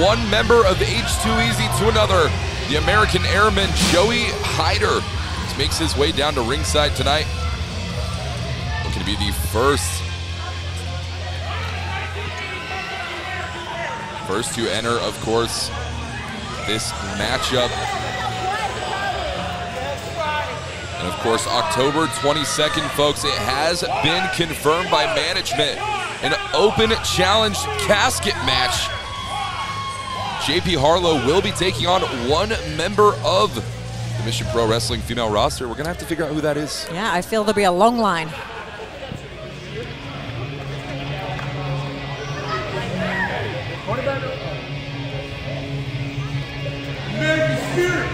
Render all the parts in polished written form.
one member of H2 Easy to another. The American Airman Joey Hyder makes his way down to ringside tonight. Looking to be the first to enter, of course, this matchup. And of course, October 22nd, folks, it has been confirmed by management. An open challenge casket match. JP Harlow will be taking on one member of the Mission Pro Wrestling female roster. We're gonna have to figure out who that is. Yeah, I feel there'll be a long line. American Spirit.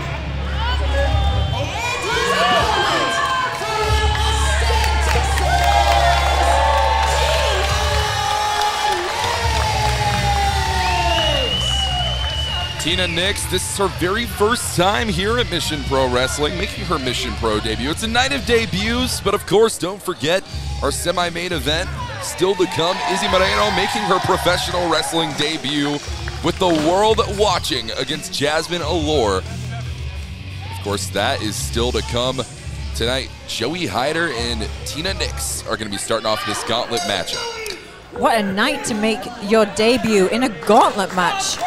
Tina Nix, this is her very first time here at Mission Pro Wrestling, making her Mission Pro debut. It's a night of debuts, but of course, don't forget our semi-main event still to come. Izzy Moreno making her professional wrestling debut with the world watching against Jasmine Allure. Of course, that is still to come tonight. Joey Hyder and Tina Nix are going to be starting off this gauntlet matchup. What a night to make your debut in a gauntlet match.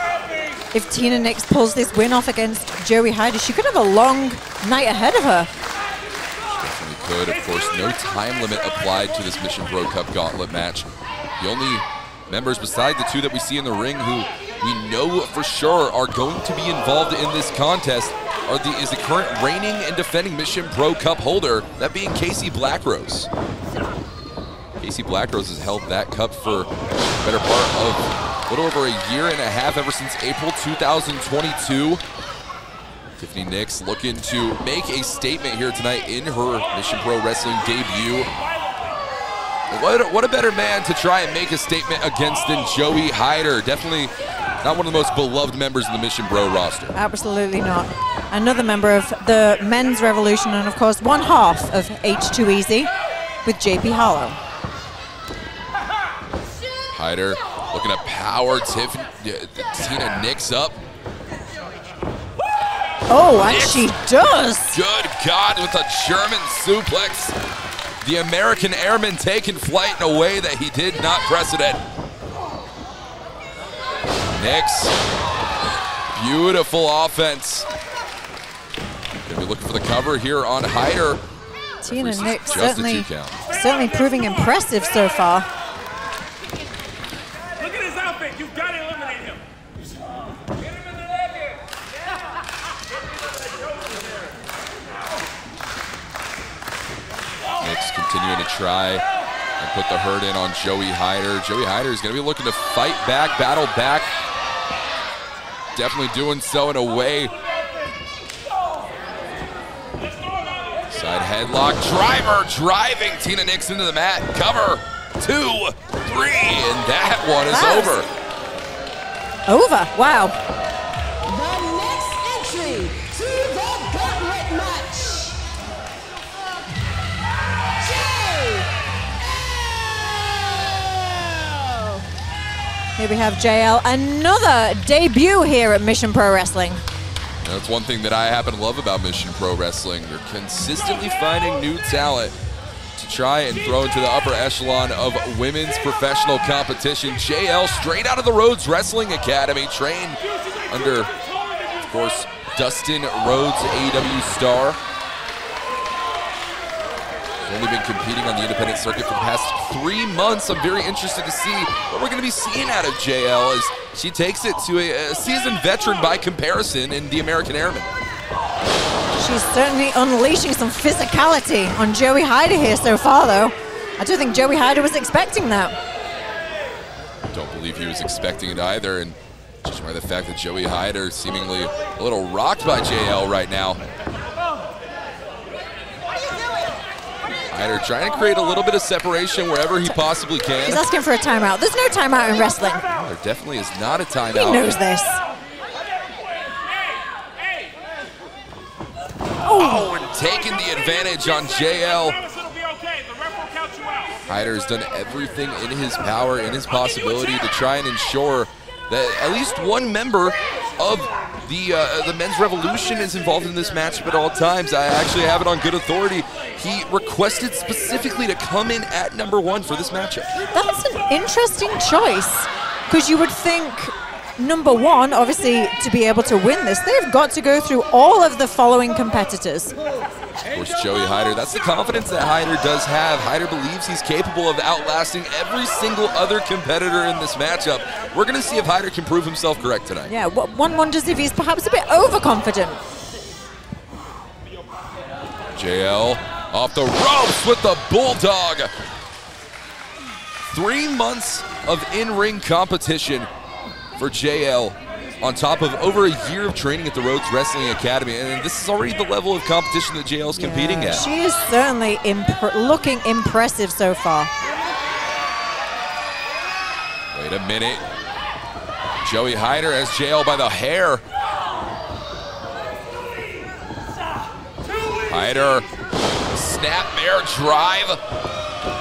If Tina Nix pulls this win off against Joey Hyder, she could have a long night ahead of her. She definitely could. Of course, no time limit applied to this Mission Pro Cup gauntlet match. The only members beside the two that we see in the ring who we know for sure are going to be involved in this contest is the current reigning and defending Mission Pro Cup holder, that being Casey Blackrose. Casey Blackrose has held that cup for the better part of a little over a year and a half, ever since April 2022. Tiffany Nix looking to make a statement here tonight in her Mission Pro Wrestling debut. What a better man to try and make a statement against than Joey Hyder. Definitely not one of the most beloved members of the Mission Pro roster. Absolutely not. Another member of the Men's Revolution, and of course, one half of H2 Easy with JP Harlow. Hyder looking to power Tina Nix up. Oh, and she does. Good God, with a German suplex. The American Airman taking flight in a way that he did not precedent. Nix, beautiful offense. Gonna be looking for the cover here on Hyder. Tina Nix certainly proving impressive so far. Look at his outfit. You've got to eliminate him. Get him in the leg. Nix continuing to try and put the hurt in on Joey Hyder. Joey Hyder is going to be looking to fight back, battle back. Definitely doing so in a way. Side headlock, driver, driving Tina Nix into the mat. Cover, 2, 3, and that one is over. Over, wow. The next entry to the gauntlet match. jael. Here we have JL, another debut here at Mission Pro Wrestling. That's one thing that I happen to love about Mission Pro Wrestling. You're consistently finding new talent to try and throw into the upper echelon of women's professional competition. JL, straight out of the Rhodes Wrestling Academy, trained under, of course, Dustin Rhodes, AEW star. Only been competing on the independent circuit for the past 3 months. I'm very interested to see what we're going to be seeing out of JL as she takes it to a seasoned veteran by comparison in the American Airman. She's certainly unleashing some physicality on Joey Hyder here so far, though. I don't think Joey Hyder was expecting that. I don't believe he was expecting it either, and just by the fact that Joey Hyder seemingly a little rocked by JL right now. Hyder trying to create a little bit of separation wherever he possibly can. He's asking for a timeout. There's no timeout in wrestling. There definitely is not a timeout. He knows this. Oh, and taking the advantage on JL. Hyder has done everything in his power, in his possibility to try and ensure that at least one member of the Men's Revolution is involved in this matchup at all times. I actually have it on good authority. He requested specifically to come in at #1 for this matchup. That's an interesting choice, because you would think #1, obviously, to be able to win this, they've got to go through all of the following competitors. Of course, Joey Hyder, that's the confidence that Hyder does have. Hyder believes he's capable of outlasting every single other competitor in this matchup. We're going to see if Hyder can prove himself correct tonight. Yeah, one wonders if he's perhaps a bit overconfident. jael off the ropes with the Bulldog. 3 months of in-ring competition for jael, on top of over a year of training at the Rhodes Wrestling Academy. And this is already the level of competition that jael's competing at. She is certainly looking impressive so far. Wait a minute. Joey Hyder has jael by the hair. Hyder, snapmare drive,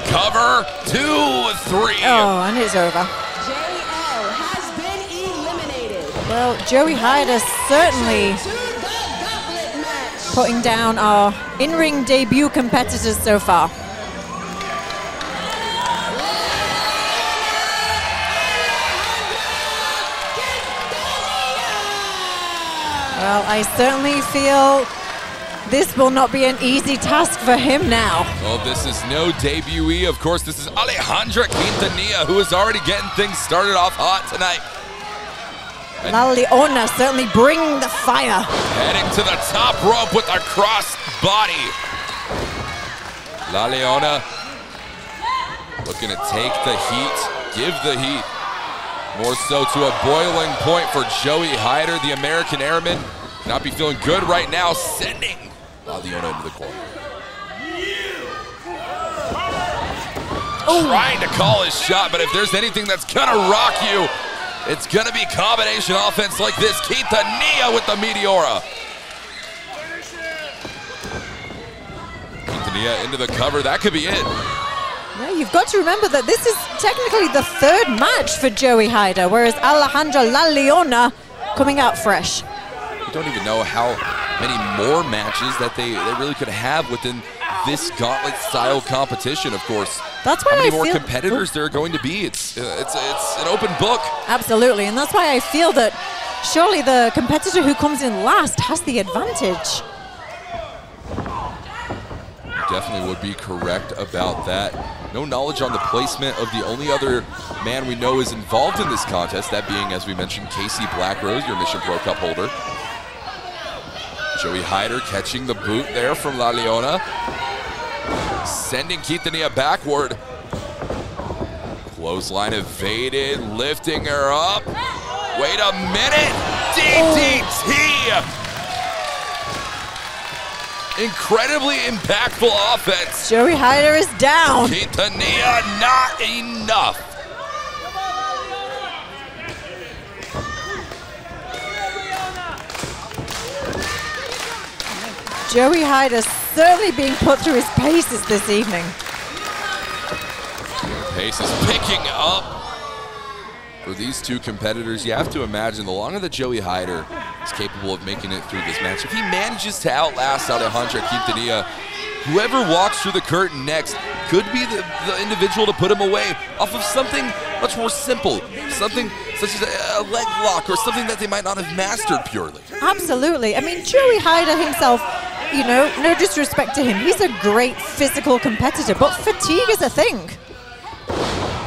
cover, 2, 3. Oh, and it's over. jael has been eliminated. Well, Joey Hyder certainly To the Gauntlet match. putting down our in-ring debut competitors so far. Well, I certainly feel this will not be an easy task for him now. Well, this is no debutee. Of course, this is Alejandra Quintanilla, who is already getting things started off hot tonight. And La Leona certainly bringing the fire. heading to the top rope with a cross body. La Leona looking to take the heat, give the heat. More so to a boiling point for Joey Hyder, the American Airman. Not be feeling good right now, sending La Leona into the corner. Trying to call his shot, but if there's anything that's gonna rock you, it's gonna be combination offense like this. Quintanilla with the Meteora. Quintanilla into the cover, that could be it. Yeah, you've got to remember that this is technically the 3rd match for Joey Hyder, whereas Alejandra La Leona coming out fresh. We don't even know how many more matches that they really could have within this gauntlet-style competition, of course. That's why how many I more feel competitors there are going to be. It's an open book. Absolutely, and that's why I feel that surely the competitor who comes in last has the advantage. Definitely would be correct about that. No knowledge on the placement of the only other man we know is involved in this contest, that being, as we mentioned, Casey Blackrose, your Mission Pro Cup holder. Joey Hyder catching the boot there from La Leona. Sending Quintanilla backward. Clothesline evaded, lifting her up. Wait a minute, DDT! Incredibly impactful offense. Joey Hyder is down. Quintanilla, not enough. Joey Hyder certainly being put through his paces this evening. Pace is picking up for these two competitors. You have to imagine the longer that Joey Hyder is capable of making it through this match, if he manages to outlast Alejandra Quintanilla, whoever walks through the curtain next could be the individual to put him away off of something much more simple, something such as a leg lock or something that they might not have mastered purely. Absolutely. I mean, Joey Hyder himself, you know, no disrespect to him, he's a great physical competitor, but fatigue is a thing.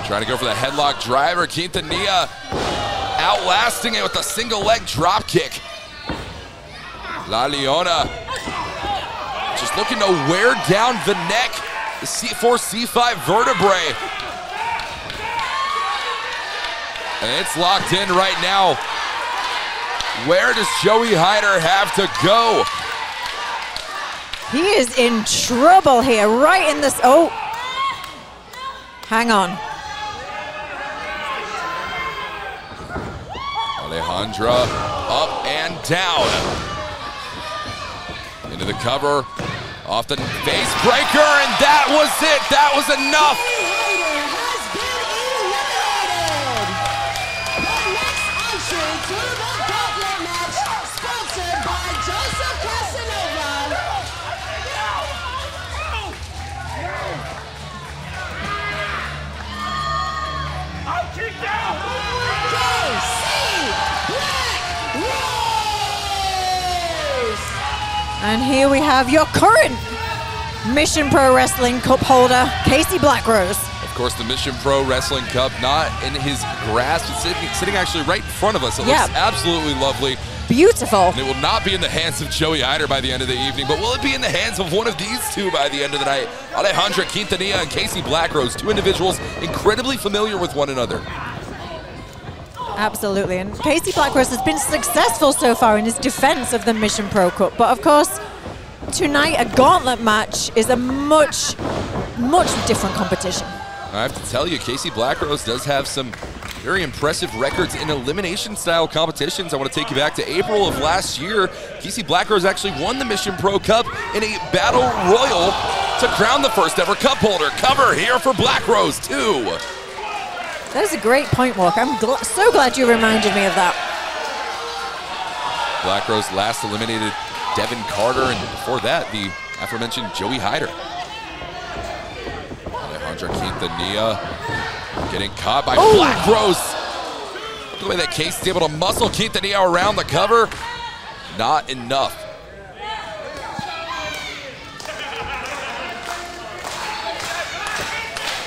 Trying to go for the headlock driver. Quintanilla outlasting it with a single leg drop kick. La Leona just looking to wear down the neck, the C4, C5 vertebrae. And it's locked in right now. Where does Joey Hyder have to go? He is in trouble here, right in this, oh. Hang on. Alejandra up and down. Into the cover, off the face breaker, and that was it. That was enough. Joey Hyder has been eliminated. The next And here we have your current Mission Pro Wrestling Cup holder, Casey Blackrose. Of course, the Mission Pro Wrestling Cup not in his grasp. It's sitting actually right in front of us. It looks absolutely lovely. Beautiful. And it will not be in the hands of Joey Hyder by the end of the evening, but will it be in the hands of one of these two by the end of the night? Alejandra Quintanilla and Casey Blackrose, two individuals incredibly familiar with one another. Absolutely, and Casey Blackrose has been successful so far in his defense of the Mission Pro Cup, but of course, tonight a gauntlet match is a much different competition. I have to tell you, Casey Blackrose does have some very impressive records in elimination-style competitions. I want to take you back to April of last year. Casey Blackrose actually won the Mission Pro Cup in a battle royal to crown the first ever cup holder. Cover here for Blackrose, too. That's a great point, Walk. I'm so glad you reminded me of that. Blackrose last eliminated Devin Carter, and before that, the aforementioned Joey Hyder. Alejandra Quintanilla getting caught by Blackrose. The way that Casey's able to muscle Quintanilla around the cover, not enough.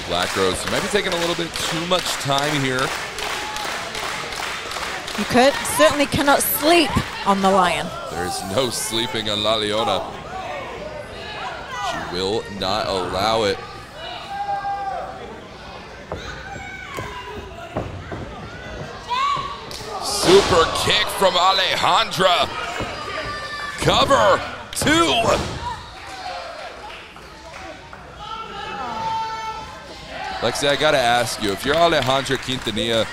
Blackrose might be taking a little bit too much time here. You certainly cannot sleep on the Lion. There is no sleeping on La Leona. She will not allow it. Super kick from Alejandra. Cover, 2. Lexi, I gotta ask you, if you're Alejandra Quintanilla,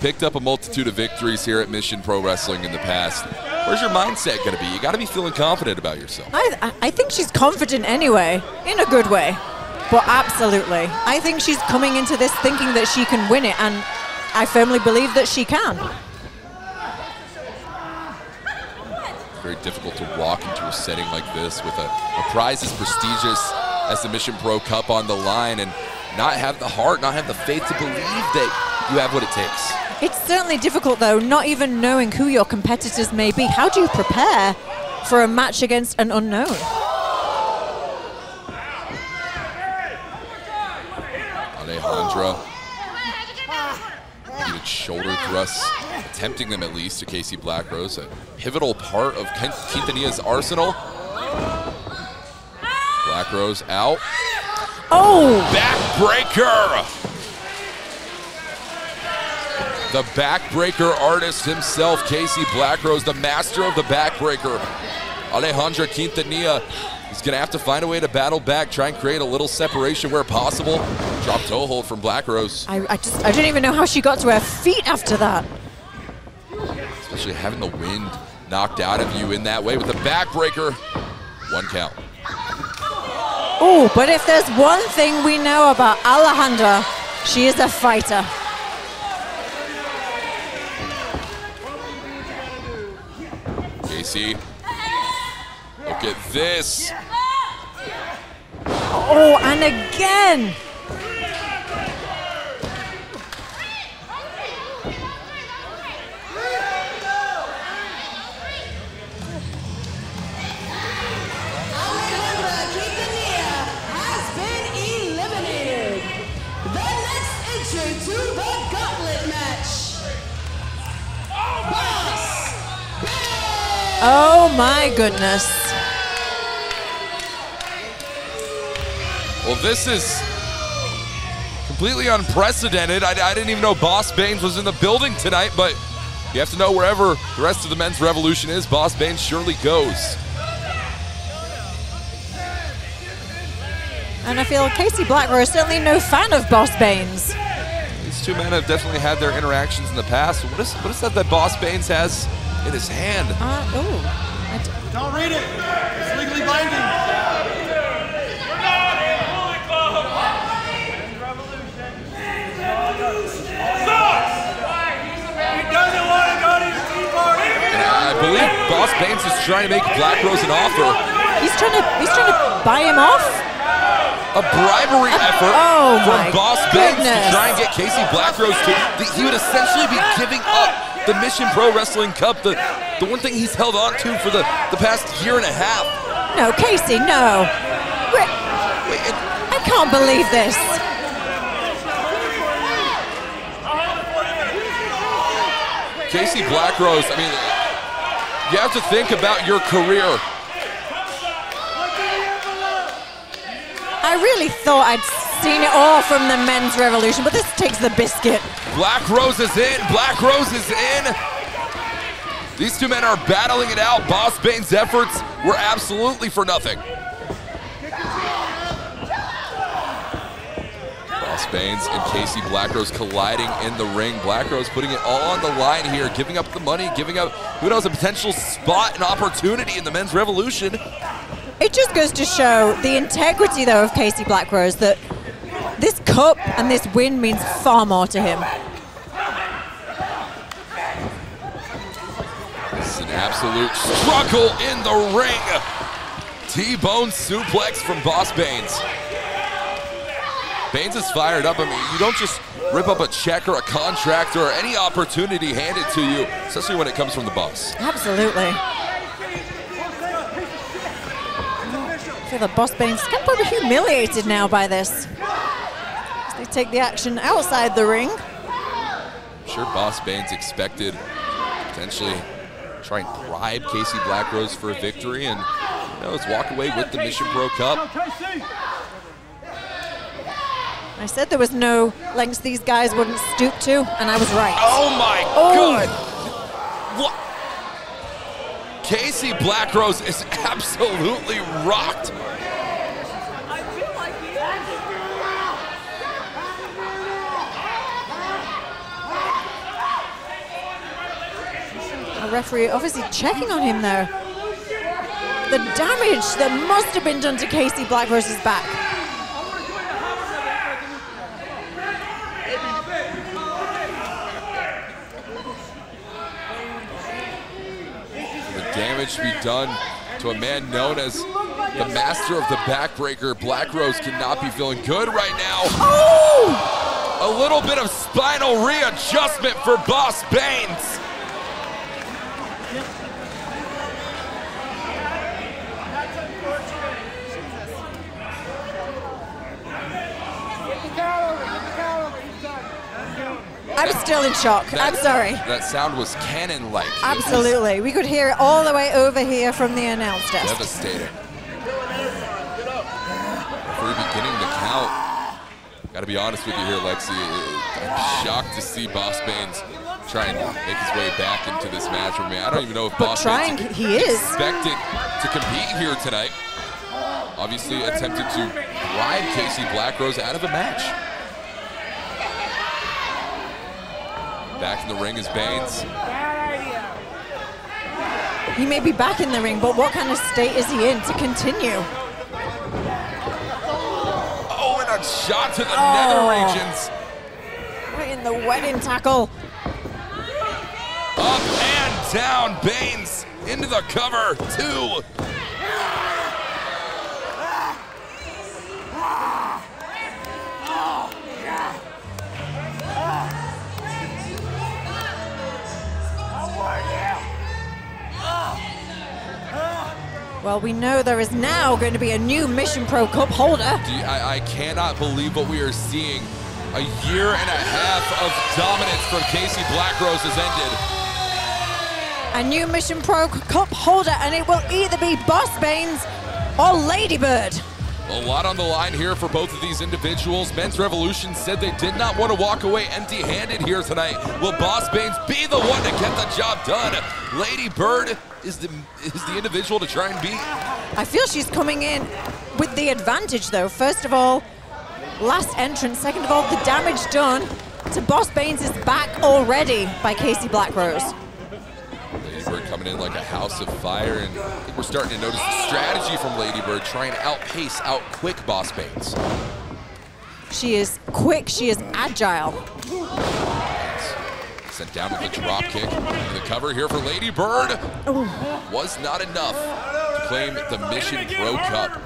picked up a multitude of victories here at Mission Pro Wrestling in the past, where's your mindset gonna be? You gotta be feeling confident about yourself. I think she's confident anyway, in a good way, but absolutely. I think she's coming into this thinking that she can win it, and I firmly believe that she can. Very difficult to walk into a setting like this with a prize as prestigious as the Mission Pro Cup on the line and not have the heart, not have the faith to believe that you have what it takes. It's certainly difficult, though, not even knowing who your competitors may be. How do you prepare for a match against an unknown? Alejandra, needed shoulder thrusts, attempting them at least to Casey Blackrose, a pivotal part of Quintanilla's arsenal. Blackrose out. Oh! Backbreaker! The backbreaker artist himself, Casey Blackrose, the master of the backbreaker. Alejandra Quintanilla is gonna have to find a way to battle back, try and create a little separation where possible. Drop toe hold from Blackrose. I don't even know how she got to her feet after that. Especially having the wind knocked out of you in that way with a backbreaker. 1 count. Oh, but if there's one thing we know about Alejandra, she is a fighter. Casey, look at this. Oh, and again. To the Gauntlet match. Oh my goodness. Well, this is completely unprecedented. I didn't even know Boss Baines was in the building tonight, but you have to know wherever the rest of the men's revolution is, Boss Baines surely goes. And I feel Casey Blackrose is certainly no fan of Boss Baines. These two men have definitely had their interactions in the past. What is that Boss Baines has in his hand? Don't read it. It's legally binding. We're not in Bullet Club. Revolution. Sucks. He doesn't want to go to your tea party. And I believe Boss Baines is trying to make Blackrose an offer. He's trying to buy him off? A bribery effort from Boss Baines to try and get Casey Blackrose to. He would essentially be giving up the Mission Pro Wrestling Cup, the the one thing he's held on to for the past year and a half. No, Casey, no. I can't believe this. Casey Blackrose, I mean, you have to think about your career. I really thought I'd seen it all from the men's revolution, but this takes the biscuit. Blackrose is in, Blackrose is in. These two men are battling it out. Boss Bane's efforts were absolutely for nothing. Boss Baines and Casey Blackrose colliding in the ring. Blackrose putting it all on the line here, giving up the money, giving up, who knows, a potential spot and opportunity in the men's revolution. It just goes to show the integrity, though, of Casey Blackrose, that this cup and this win means far more to him. It's an absolute struggle in the ring. T-bone suplex from Boss Baines. Baines is fired up. I mean, you don't just rip up a check or a contract or any opportunity handed to you, especially when it comes from the boss. Absolutely. I feel that Boss Baines is kind of probably humiliated now by this. They take the action outside the ring. I'm sure Boss Baines expected potentially try and bribe Casey Blackrose for a victory and, you know, let's walk away with the Mission Pro Cup. I said there was no lengths these guys wouldn't stoop to, and I was right. Oh my God! What? Casey Blackrose is absolutely rocked. The referee obviously checking on him there. The damage that must have been done to Casey Blackrose's back. Damage to be done to a man known as the master of the backbreaker. Blackrose cannot be feeling good right now. Oh! A little bit of spinal readjustment for Boss Baines. I'm still in shock. I'm sorry. That sound was cannon-like. Absolutely. We could hear it all the way over here from the announce desk. Devastating. Referee beginning the count. Got to be honest with you here, Lexi. I'm shocked to see Boss Baines try and make his way back into this match. I mean, I don't even know if Boss Baines is expected to compete here tonight. Obviously attempted to bribe Casey Blackrose out of a match. Back in the ring is Baines. He may be back in the ring, but what kind of state is he in to continue? Oh, and a shot to the nether regions. Right in the wedding tackle. Up and down, Baines into the cover, 2. Well, we know there is now going to be a new Mission Pro Cup holder. I cannot believe what we are seeing. A year and a half of dominance from Casey Blackrose has ended. A new Mission Pro Cup holder, and it will either be Boss Baines or Ladybird. A lot on the line here for both of these individuals. Men's Revolution said they did not want to walk away empty-handed here tonight. Will Boss Baines be the one to get the job done? Lady Bird is the individual to try and beat. I feel she's coming in with the advantage, though. First of all, last entrance. Second of all, the damage done to Boss Baines' back already by Casey Blackrose. Ladybird coming in like a house of fire, and I think we're starting to notice the strategy from Ladybird, trying to outpace, outquick Boss Baines. She is quick, she is agile. Sent down with a drop kick. The cover here for Ladybird was not enough to claim the Mission Pro Cup.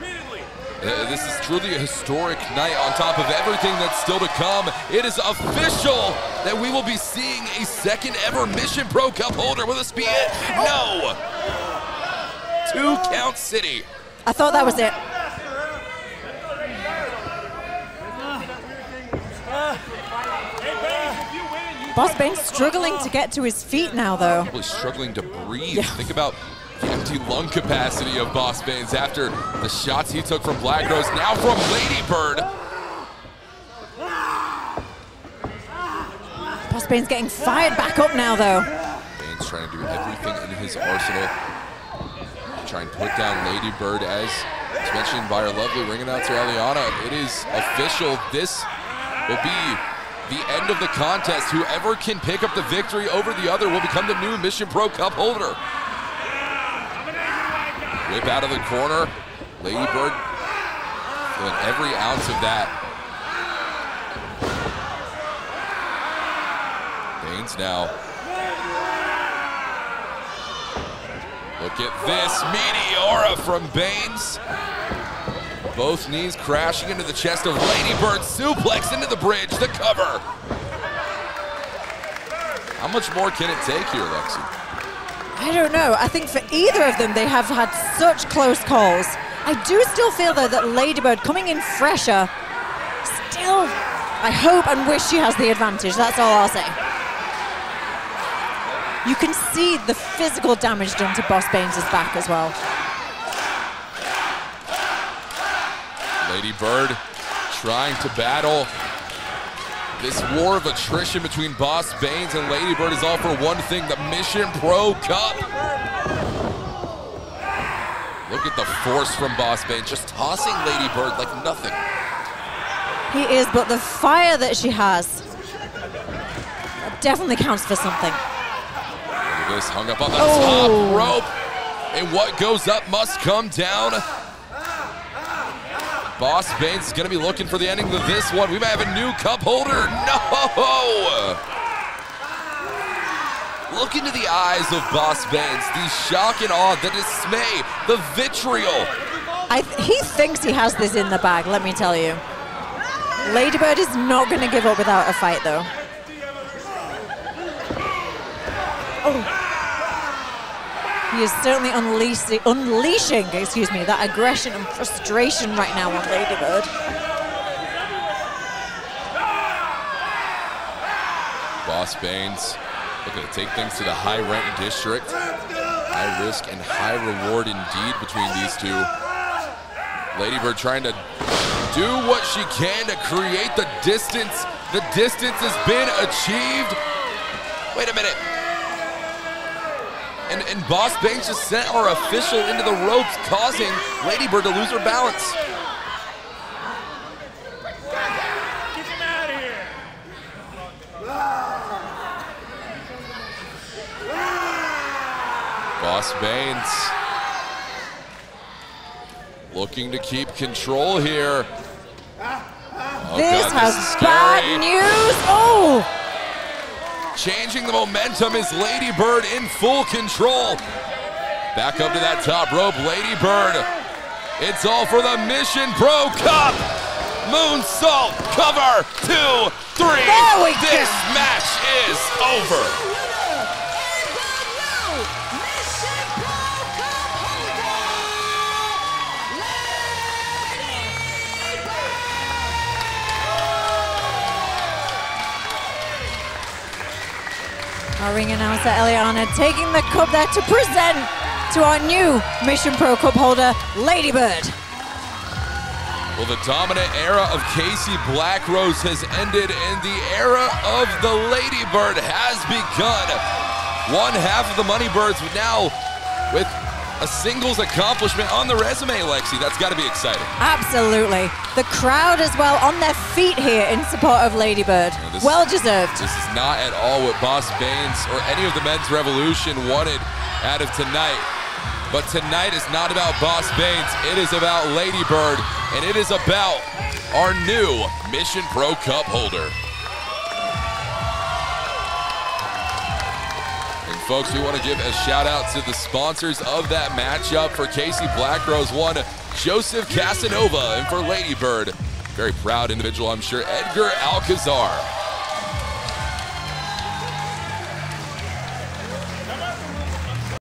This is truly a historic night on top of everything that's still to come. It is official that we will be seeing a second ever Mission Pro Cup holder. Will this be it? No! 2 count city. I thought that was it. Boss Bane's struggling to get to his feet now, though. Probably struggling to breathe. Yeah. Think about the empty lung capacity of Boss Banes after the shots he took from Black Rose, now from Lady Bird. Boss Bane's getting fired back up now, though. Bane's trying to do everything in his arsenal to try and put down Lady Bird, as mentioned by our lovely ring announcer, Eliana. It is official. This will be the end of the contest. Whoever can pick up the victory over the other will become the new Mission Pro Cup holder. Whip out of the corner. Lady Bird feeling every ounce of that. Banes now. Look at this Meteora from Banes. Both knees crashing into the chest of Lady Bird. Suplex into the bridge, the cover. How much more can it take here, Lexi? I don't know. I think for either of them, they have had such close calls. I do still feel, though, that Lady Bird coming in fresher, still, I hope and wish she has the advantage. That's all I'll say. You can see the physical damage done to Boss Banes' back as well. Lady Bird trying to battle this war of attrition between Boss Banes and Lady Bird is all for one thing, the Mission Pro Cup. Look at the force from Boss Banes, just tossing Lady Bird like nothing. He is, but the fire that she has, that definitely counts for something. Look at this, hung up on the top rope. And what goes up must come down. Boss Banes is going to be looking for the ending of this one. We might have a new cup holder. No! Look into the eyes of Boss Banes. The shock and awe, the dismay, the vitriol. He thinks he has this in the bag, let me tell you. Lady Bird is not going to give up without a fight, though. Oh. He is certainly unleashing, that aggression and frustration right now on Lady Bird. Boss Banes looking to take things to the high rent district. High risk and high reward indeed between these two. Lady Bird trying to do what she can to create the distance. The distance has been achieved. Wait a minute. And Boss Banes just sent our official into the ropes, causing Lady Bird to lose her balance. Get him out of here. Boss Banes looking to keep control here. Oh this God, has this is bad scary. news. Oh! Changing the momentum is Lady Bird in full control. Back up to that top rope, Lady Bird. It's all for the Mission Pro Cup. Moonsault, cover, 2, 3. There we go. This match is over. Our ring announcer, Eliana, taking the cup there to present to our new Mission Pro Cup holder, Lady Bird. Well, the dominant era of Casey Black Rose has ended and the era of the Lady Bird has begun. One half of the Money Birds now with a singles accomplishment on the resume, Lexi. That's got to be exciting. Absolutely. The crowd as well on their feet here in support of Lady Bird. Well deserved. This is not at all what Boss Banes or any of the Men's Revolution wanted out of tonight. But tonight is not about Boss Banes. It is about Lady Bird, and it is about our new Mission Pro Cup holder. Folks, we want to give a shout out to the sponsors of that matchup. For Casey Black Rose, one Joseph Casanova. And for Lady Bird, very proud individual, I'm sure, Edgar Alcazar.